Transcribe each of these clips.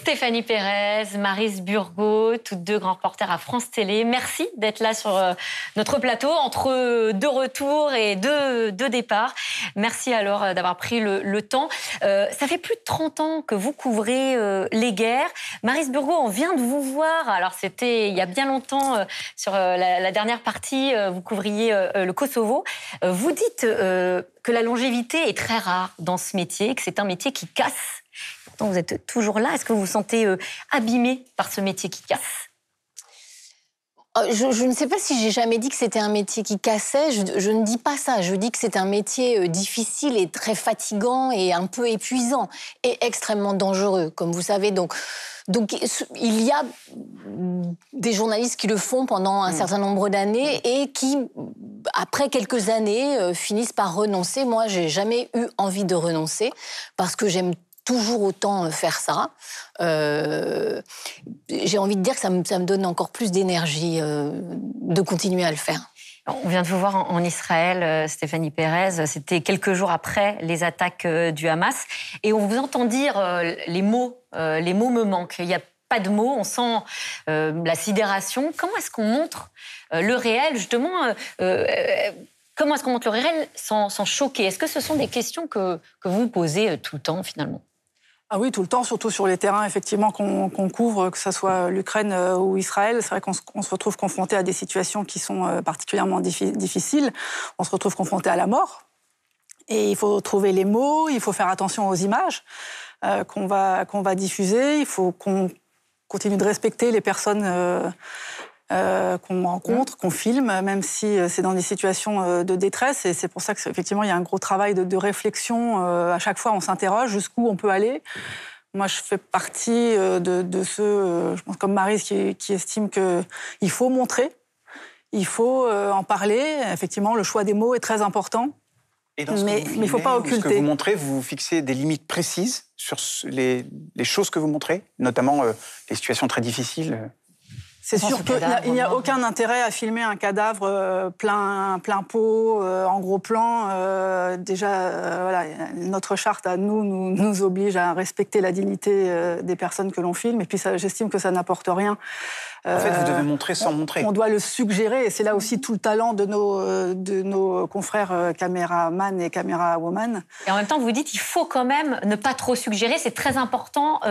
Stéphanie Pérez, Maryse Burgot, toutes deux grands reporters à France Télé. Merci d'être là sur notre plateau, entre deux retours et deux départs. Merci alors d'avoir pris le temps. Ça fait plus de 30 ans que vous couvrez les guerres. Maryse Burgot, on vient de vous voir. Alors c'était il y a bien longtemps, sur la dernière partie, vous couvriez le Kosovo. Vous dites que la longévité est très rare dans ce métier, que c'est un métier qui casse. Pourtant, vous êtes toujours là. Est-ce que vous vous sentez abîmé par ce métier qui casse ? Je ne sais pas si j'ai jamais dit que c'était un métier qui cassait. Je ne dis pas ça. Je dis que c'est un métier difficile et très fatigant et un peu épuisant et extrêmement dangereux, comme vous savez. Donc, il y a des journalistes qui le font pendant un certain nombre d'années et qui, après quelques années, finissent par renoncer. Moi, j'ai jamais eu envie de renoncer parce que j'aime toujours autant faire ça. J'ai envie de dire que ça me donne encore plus d'énergie de continuer à le faire. On vient de vous voir en Israël, Stéphanie Pérez. C'était quelques jours après les attaques du Hamas. Et on vous entend dire les mots me manquent. Il n'y a pas de mots, on sent la sidération. Comment est-ce qu'on montre le réel, justement comment est-ce qu'on montre le réel sans choquer ? Est-ce que ce sont des questions que vous vous posez tout le temps, finalement ? Ah oui, tout le temps, surtout sur les terrains effectivement qu'on couvre, que ce soit l'Ukraine ou Israël. C'est vrai qu'on se retrouve confronté à des situations qui sont particulièrement difficiles. On se retrouve confronté à la mort. Et il faut trouver les mots, il faut faire attention aux images qu'on va diffuser. Il faut qu'on continue de respecter les personnes qu'on rencontre, qu'on filme, même si c'est dans des situations de détresse. Et c'est pour ça qu'effectivement, il y a un gros travail de réflexion. À chaque fois, on s'interroge jusqu'où on peut aller. Moi, je fais partie de ceux, je pense comme Maryse, qui estiment qu'il faut montrer, il faut en parler. Effectivement, le choix des mots est très important. Et dans ce mais il ne faut pas occulter. Ce que vous montrez, vous fixez des limites précises sur les choses que vous montrez, notamment les situations très difficiles. C'est sûr qu'il n'y a aucun intérêt à filmer un cadavre plein pot, en gros plan. Déjà, notre charte à nous oblige à respecter la dignité des personnes que l'on filme. Et puis, j'estime que ça n'apporte rien. En fait, vous devez montrer sans montrer. On doit le suggérer. Et c'est là aussi tout le talent de nos confrères caméramans et camérawoman. Et en même temps, vous dites qu'il faut quand même ne pas trop suggérer. C'est très important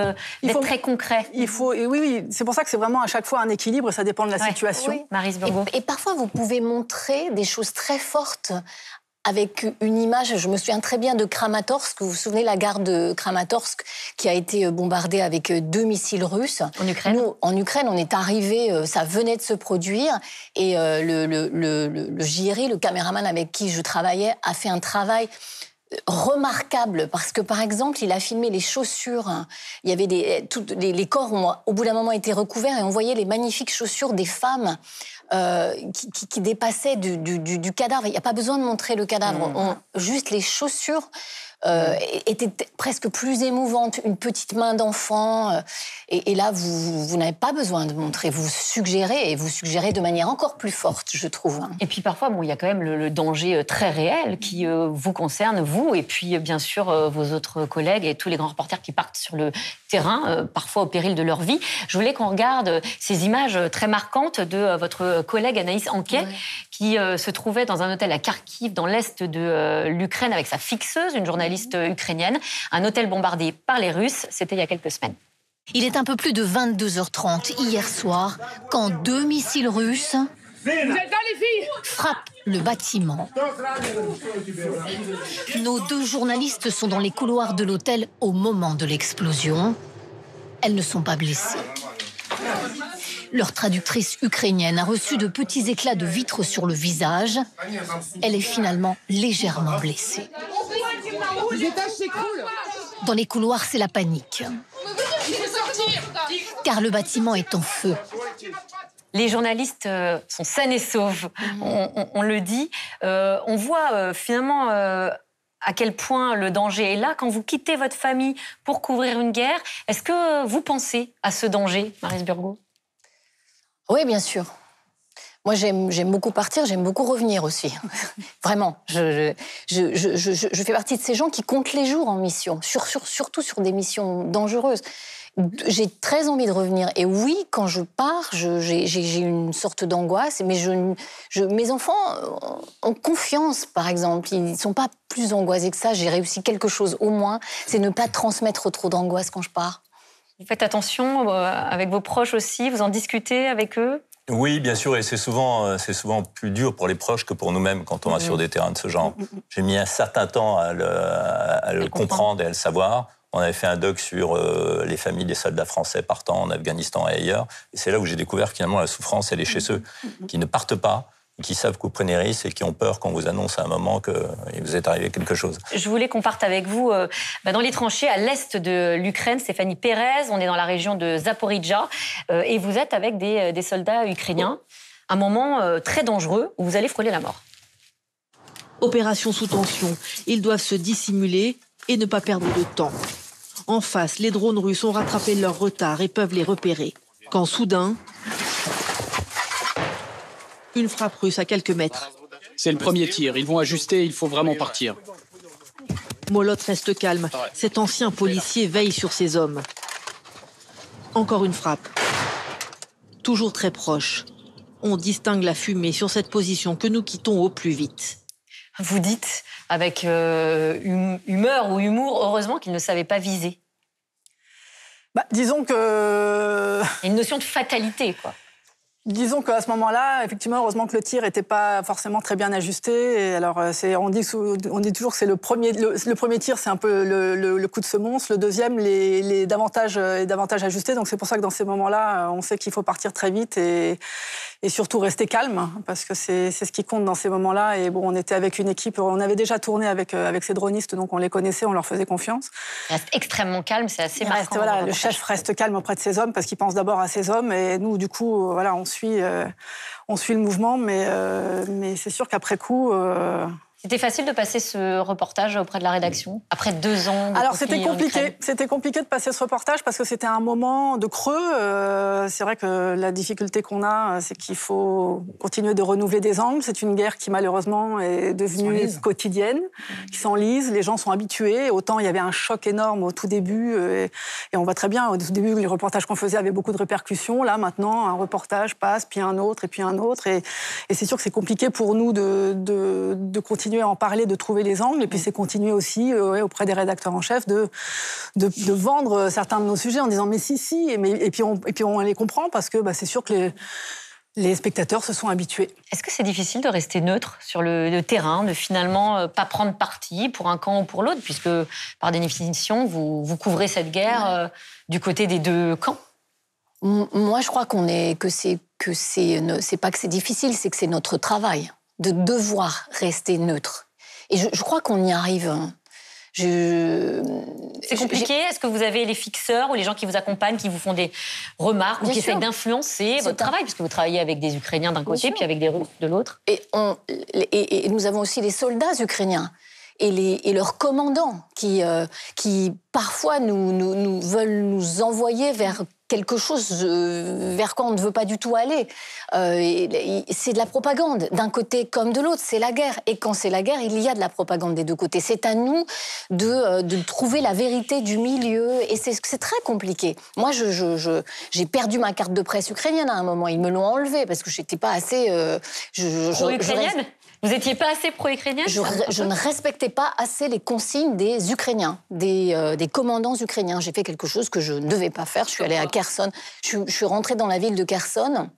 d'être très concret. Oui, c'est pour ça que c'est vraiment à chaque fois un équilibre. Ça dépend de la situation. Oui. Maryse Burgot. Et parfois, vous pouvez montrer des choses très fortes avec une image. Je me souviens très bien de Kramatorsk. Vous vous souvenez, la gare de Kramatorsk qui a été bombardée avec 2 missiles russes. En Ukraine. Nous, en Ukraine, on est arrivés, ça venait de se produire. Et le JRI, le caméraman avec qui je travaillais, a fait un travail remarquable parce que, par exemple, il a filmé les chaussures. Il y avait les corps ont au bout d'un moment été recouverts et on voyait les magnifiques chaussures des femmes qui dépassaient du cadavre. Il n'y a pas besoin de montrer le cadavre. Juste les chaussures étaient presque plus émouvantes. Une petite main d'enfant. Et là, vous n'avez pas besoin de montrer. Vous suggérez, et vous suggérez de manière encore plus forte, je trouve. Et puis parfois, il y a quand même le danger très réel qui vous concerne, vous, et puis bien sûr vos autres collègues et tous les grands reporters qui partent sur le terrain, parfois au péril de leur vie. Je voulais qu'on regarde ces images très marquantes de votre collègue Anaïs Anquet, qui se trouvait dans un hôtel à Kharkiv, dans l'est de l'Ukraine, avec sa fixeuse, une journaliste ukrainienne. Un hôtel bombardé par les Russes, c'était il y a quelques semaines. Il est un peu plus de 22h30 hier soir quand 2 missiles russes frappent le bâtiment. Nos 2 journalistes sont dans les couloirs de l'hôtel au moment de l'explosion. Elles ne sont pas blessées. Leur traductrice ukrainienne a reçu de petits éclats de vitres sur le visage. Elle est finalement légèrement blessée. Dans les couloirs, c'est la panique. Car le bâtiment est en feu. Les journalistes sont sains et saufs, on le dit. On voit finalement à quel point le danger est là. Quand vous quittez votre famille pour couvrir une guerre, est-ce que vous pensez à ce danger, Maryse Burgot ? Oui, bien sûr. Moi, j'aime beaucoup partir, j'aime beaucoup revenir aussi. Vraiment. Je fais partie de ces gens qui comptent les jours en mission, surtout sur des missions dangereuses. j'ai très envie de revenir. Et oui, quand je pars, j'ai une sorte d'angoisse. Mais mes enfants ont confiance, par exemple. Ils ne sont pas plus angoissés que ça. J'ai réussi quelque chose, au moins. C'est ne pas transmettre trop d'angoisse quand je pars. Vous faites attention avec vos proches aussi. Vous en discutez avec eux? Oui, bien sûr, et c'est souvent plus dur pour les proches que pour nous-mêmes quand on va sur des terrains de ce genre. J'ai mis un certain temps à le comprendre et à le savoir. On avait fait un doc sur les familles des soldats français partant en Afghanistan et ailleurs. Et c'est là où j'ai découvert que finalement la souffrance, elle est chez ceux qui ne partent pas, qui savent que vous prenez risques et qui ont peur qu'on vous annonce à un moment qu'il vous est arrivé quelque chose. Je voulais qu'on parte avec vous dans les tranchées à l'est de l'Ukraine. Stéphanie Pérez, on est dans la région de Zaporijjia et vous êtes avec des soldats ukrainiens. Un moment très dangereux où vous allez frôler la mort. Opération sous tension. Ils doivent se dissimuler et ne pas perdre de temps. En face, les drones russes ont rattrapé leur retard et peuvent les repérer. Quand soudain, une frappe russe à quelques mètres. C'est le premier tir. Ils vont ajuster, il faut vraiment partir. Molot reste calme. Cet ancien policier veille sur ses hommes. Encore une frappe. Toujours très proche. On distingue la fumée sur cette position que nous quittons au plus vite. Vous dites, avec humeur ou humour, heureusement qu'ils ne savaient pas viser. Disons que... Il y a une notion de fatalité, quoi. Disons qu'à ce moment-là, effectivement, heureusement que le tir n'était pas forcément très bien ajusté. Et alors, on dit toujours que c'est le premier tir, c'est un peu le coup de semonce. Le deuxième, est davantage ajusté. Donc c'est pour ça que dans ces moments-là, on sait qu'il faut partir très vite et surtout rester calme, parce que c'est ce qui compte dans ces moments-là. Et bon, on était avec une équipe, on avait déjà tourné avec ces dronistes, donc on les connaissait, on leur faisait confiance. Il reste extrêmement calme, c'est assez marquant. Le chef reste calme auprès de ses hommes parce qu'il pense d'abord à ses hommes. Et nous, du coup, voilà, on suit le mouvement, mais c'est sûr qu'après coup... C'était facile de passer ce reportage auprès de la rédaction, après 2 ans de... Alors, c'était compliqué. C'était compliqué de passer ce reportage parce que c'était un moment de creux. C'est vrai que la difficulté qu'on a, c'est qu'il faut continuer de renouveler des angles. C'est une guerre qui, malheureusement, est devenue quotidienne, qui s'enlise. Les gens sont habitués. Autant, il y avait un choc énorme au tout début. Et on voit très bien, au tout début, les reportages qu'on faisait avaient beaucoup de répercussions. Là, maintenant, un reportage passe, puis un autre, et puis un autre. Et c'est sûr que c'est compliqué pour nous de continuer à en parler, de trouver les angles, et puis c'est continuer aussi auprès des rédacteurs en chef de vendre certains de nos sujets en disant mais si, et puis on les comprend parce que c'est sûr que les spectateurs se sont habitués. Est-ce que c'est difficile de rester neutre sur le terrain, de finalement pas prendre parti pour un camp ou pour l'autre, puisque par définition vous couvrez cette guerre du côté des 2 camps? Moi, je crois c'est pas que c'est difficile, c'est que c'est notre travail de devoir rester neutre. Et je crois qu'on y arrive. C'est compliqué. Est-ce que vous avez les fixeurs ou les gens qui vous accompagnent, qui vous font des remarques ou qui essayent d'influencer votre travail, puisque vous travaillez avec des Ukrainiens d'un côté, puis avec des Russes de l'autre? Et nous avons aussi les soldats ukrainiens et leurs commandants qui parfois nous veulent nous envoyer vers quelque chose vers quoi on ne veut pas du tout aller. C'est de la propagande, d'un côté comme de l'autre, c'est la guerre. Et quand c'est la guerre, il y a de la propagande des 2 côtés. C'est à nous de trouver la vérité du milieu, et c'est très compliqué. Moi, j'ai perdu ma carte de presse ukrainienne à un moment, ils me l'ont enlevée, parce que j'étais pas assez... Pro-ukrainienne ? Vous n'étiez pas assez pro-ukrainienne ? Je ne respectais pas assez les consignes des Ukrainiens, des commandants ukrainiens. J'ai fait quelque chose que je ne devais pas faire. Je suis allée à Kherson. Je suis rentrée dans la ville de Kherson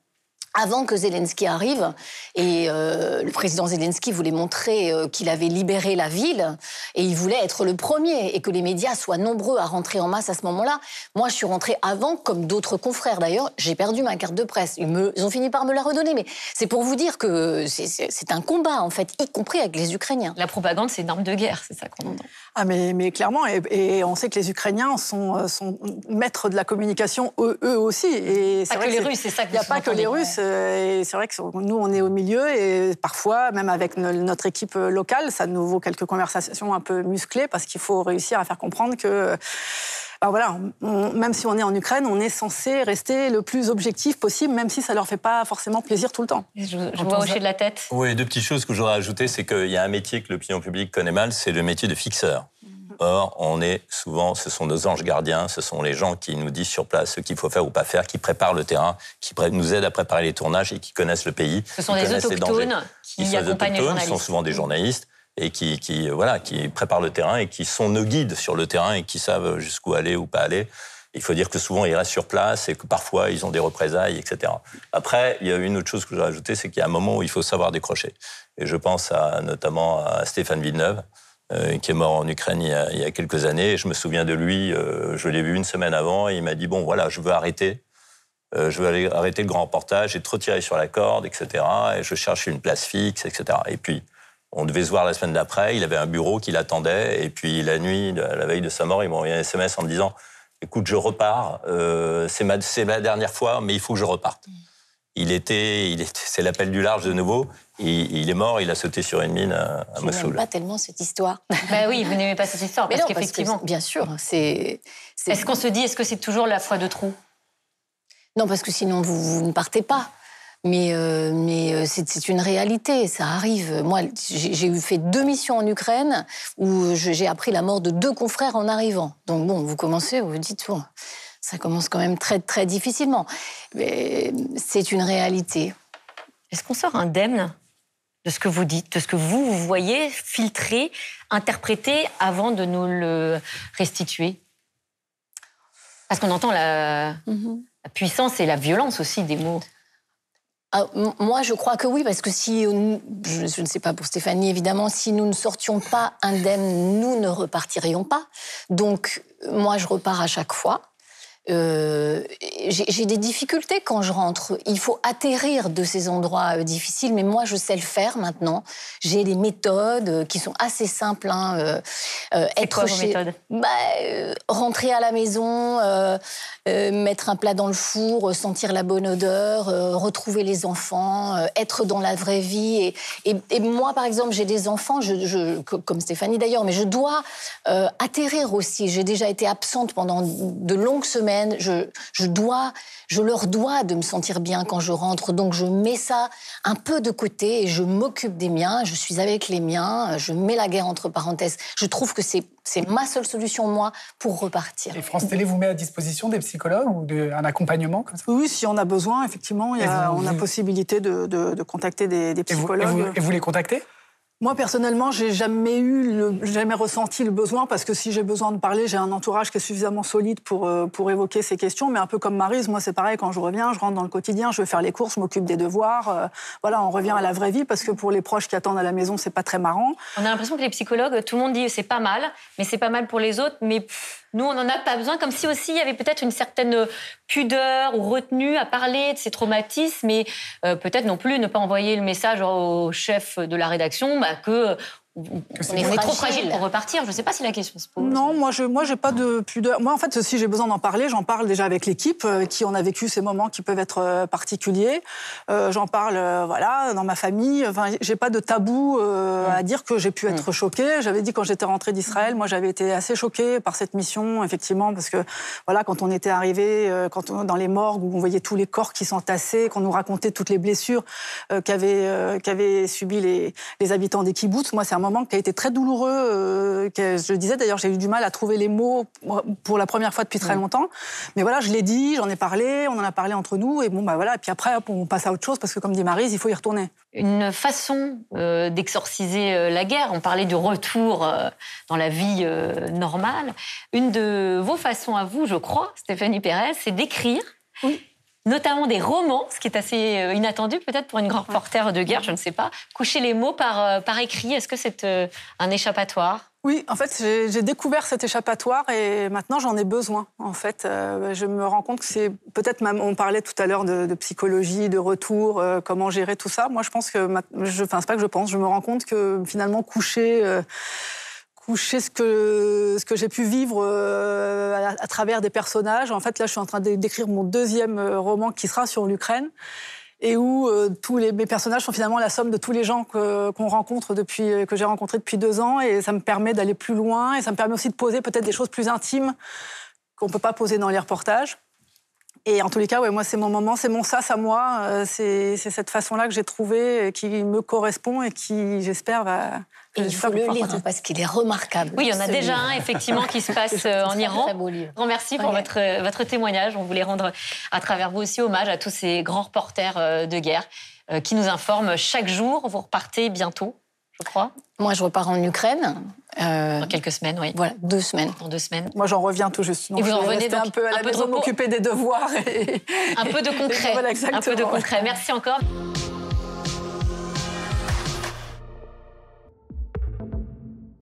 avant que Zelensky arrive. Et le président Zelensky voulait montrer qu'il avait libéré la ville. Et il voulait être le premier. Et que les médias soient nombreux à rentrer en masse à ce moment-là. Moi, je suis rentrée avant, comme d'autres confrères d'ailleurs. J'ai perdu ma carte de presse. Ils ont fini par me la redonner. Mais c'est pour vous dire que c'est un combat, en fait, y compris avec les Ukrainiens. La propagande, c'est une arme de guerre, c'est ça qu'on entend. Ah, mais clairement. Et on sait que les Ukrainiens sont maîtres de la communication, eux aussi. Et pas que les Russes, c'est ça que il n'y a pas que les Russes. Et c'est vrai que nous, on est au milieu, et parfois, même avec notre équipe locale, ça nous vaut quelques conversations un peu musclées, parce qu'il faut réussir à faire comprendre que... même si on est en Ukraine, on est censé rester le plus objectif possible, même si ça ne leur fait pas forcément plaisir tout le temps. Je vois hocher de la tête. Oui, 2 petites choses que j'aurais ajoutées, c'est qu'il y a un métier que l'opinion publique connaît mal, c'est le métier de fixeur. Or, ce sont nos anges gardiens, ce sont les gens qui nous disent sur place ce qu'il faut faire ou pas faire, qui préparent le terrain, qui nous aident à préparer les tournages et qui connaissent le pays. Ce sont des autochtones qui accompagnent les journalistes. Ils sont souvent des journalistes et qui préparent le terrain et qui sont nos guides sur le terrain et qui savent jusqu'où aller ou pas aller. Il faut dire que souvent, ils restent sur place et que parfois, ils ont des représailles, etc. Après, il y a une autre chose que je voudrais ajouter, c'est qu'il y a un moment où il faut savoir décrocher. Et je pense notamment à Stéphane Villeneuve, qui est mort en Ukraine il y a quelques années. Et je me souviens de lui, je l'ai vu une semaine avant, et il m'a dit, bon, voilà, je veux arrêter. Je veux aller arrêter le grand reportage et trop tirer sur la corde, etc. Et je cherche une place fixe, etc. Et puis, on devait se voir la semaine d'après. Il avait un bureau qui l'attendait. Et puis, la nuit, la veille de sa mort, il m'a envoyé un SMS en me disant, écoute, je repars, c'est ma dernière fois, mais il faut que je reparte. C'est l'appel du large de nouveau. Il est mort, il a sauté sur une mine à Mossoul. Je n'aime pas tellement cette histoire. Ben oui, vous n'aimez pas cette histoire, parce qu'effectivement... Bien sûr, Est-ce qu'on se dit, est-ce que c'est toujours la foi de trop? Non, parce que sinon, vous ne partez pas. Mais c'est une réalité, ça arrive. Moi, j'ai fait 2 missions en Ukraine où j'ai appris la mort de 2 confrères en arrivant. Donc bon, vous commencez, vous vous dites, bon, ça commence quand même très, très difficilement. Mais c'est une réalité. Est-ce qu'on sort indemne de ce que vous dites, de ce que vous voyez filtrer, interpréter avant de nous le restituer? Parce qu'on entend la puissance et la violence aussi des mots. Moi, je crois que oui, parce que si, je ne sais pas pour Stéphanie, évidemment, si nous ne sortions pas indemnes, nous ne repartirions pas. Donc, moi, je repars à chaque fois. J'ai des difficultés quand je rentre. Il faut atterrir de ces endroits difficiles, mais moi, je sais le faire maintenant. J'ai des méthodes qui sont assez simples. C'est quoi vos méthodes? Rentrer à la maison, mettre un plat dans le four, sentir la bonne odeur, retrouver les enfants, être dans la vraie vie. Et moi, par exemple, j'ai des enfants, comme Stéphanie d'ailleurs, mais je dois atterrir aussi. J'ai déjà été absente pendant de longues semaines. Je leur dois de me sentir bien quand je rentre. Donc, je mets ça un peu de côté et je m'occupe des miens. Je suis avec les miens. Je mets la guerre entre parenthèses. Je trouve que c'est ma seule solution, moi, pour repartir. Et France Télé vous met à disposition des psychologues ou un accompagnement comme ça? Oui, si on a besoin, effectivement, on a possibilité de contacter des psychologues. Et vous les contactez? Moi, personnellement, j'ai jamais ressenti le besoin, parce que si j'ai besoin de parler, j'ai un entourage qui est suffisamment solide pour évoquer ces questions. Mais un peu comme Maryse, moi, c'est pareil, quand je reviens, je rentre dans le quotidien, je vais faire les courses, je m'occupe des devoirs. Voilà, on revient à la vraie vie, parce que pour les proches qui attendent à la maison, c'est pas très marrant. On a l'impression que les psychologues, tout le monde dit c'est pas mal, mais c'est pas mal pour les autres, mais nous, on n'en a pas besoin, comme si aussi il y avait peut-être une certaine pudeur ou retenue à parler de ces traumatismes, mais peut-être non plus ne pas envoyer le message au chef de la rédaction que on est trop fragile pour repartir. Je ne sais pas si la question se pose. Non, moi, j'ai pas de pudeur. Moi, en fait, si j'ai besoin d'en parler, j'en parle déjà avec l'équipe, qui on a vécu ces moments qui peuvent être particuliers. J'en parle, dans ma famille. Enfin, j'ai pas de tabou à dire que j'ai pu être choquée. J'avais dit quand j'étais rentrée d'Israël, moi, j'avais été assez choquée par cette mission, effectivement, parce que quand on était arrivés, dans les morgues où on voyait tous les corps qui s'entassaient, qu'on nous racontait toutes les blessures qu'avaient subies les habitants des kibboutz. Moi, c'est un moment qui a été très douloureux. Je le disais d'ailleurs, j'ai eu du mal à trouver les mots pour la première fois depuis très longtemps. Mais voilà, je l'ai dit, j'en ai parlé, on en a parlé entre nous. Et et puis après, on passe à autre chose, parce que comme dit Maryse, il faut y retourner. Une façon d'exorciser la guerre, on parlait du retour dans la vie normale. Une de vos façons à vous, je crois, Stéphanie Pérez, c'est d'écrire. Oui. Notamment des romans, ce qui est assez inattendu peut-être pour une grande reporter de guerre, je ne sais pas. Coucher les mots par écrit, est-ce que c'est un échappatoire? Oui, en fait, j'ai découvert cet échappatoire et maintenant j'en ai besoin. En fait, je me rends compte que c'est peut-être même, on parlait tout à l'heure de psychologie, de retour, comment gérer tout ça. Moi, je pense que, c'est pas que je pense, je me rends compte que finalement coucher ce que j'ai pu vivre à travers des personnages. En fait, là, je suis en train d'écrire mon 2e roman qui sera sur l'Ukraine, et où mes personnages sont finalement la somme de tous les gens que j'ai rencontrés depuis 2 ans, et ça me permet d'aller plus loin, et ça me permet aussi de poser peut-être des choses plus intimes qu'on ne peut pas poser dans les reportages. Et en tous les cas, ouais, moi, c'est mon moment, c'est mon sas à moi. C'est cette façon-là que j'ai trouvée, qui me correspond et qui, j'espère, va... Et il faut le lire parce qu'il est remarquable. Oui, il y en a déjà un, effectivement, qui se passe en Iran. Très beau livre. Grand merci pour votre témoignage. On voulait rendre à travers vous aussi hommage à tous ces grands reporters de guerre qui nous informent chaque jour. Vous repartez bientôt, je crois. Moi, je repars en Ukraine. Dans quelques semaines, oui. Voilà, 2 semaines. Dans 2 semaines. Moi, j'en reviens tout juste. Donc et vous en revenez donc un peu à la maison, m'occuper des devoirs. Un peu de concret. Voilà, exactement. Un peu de concret. Merci encore.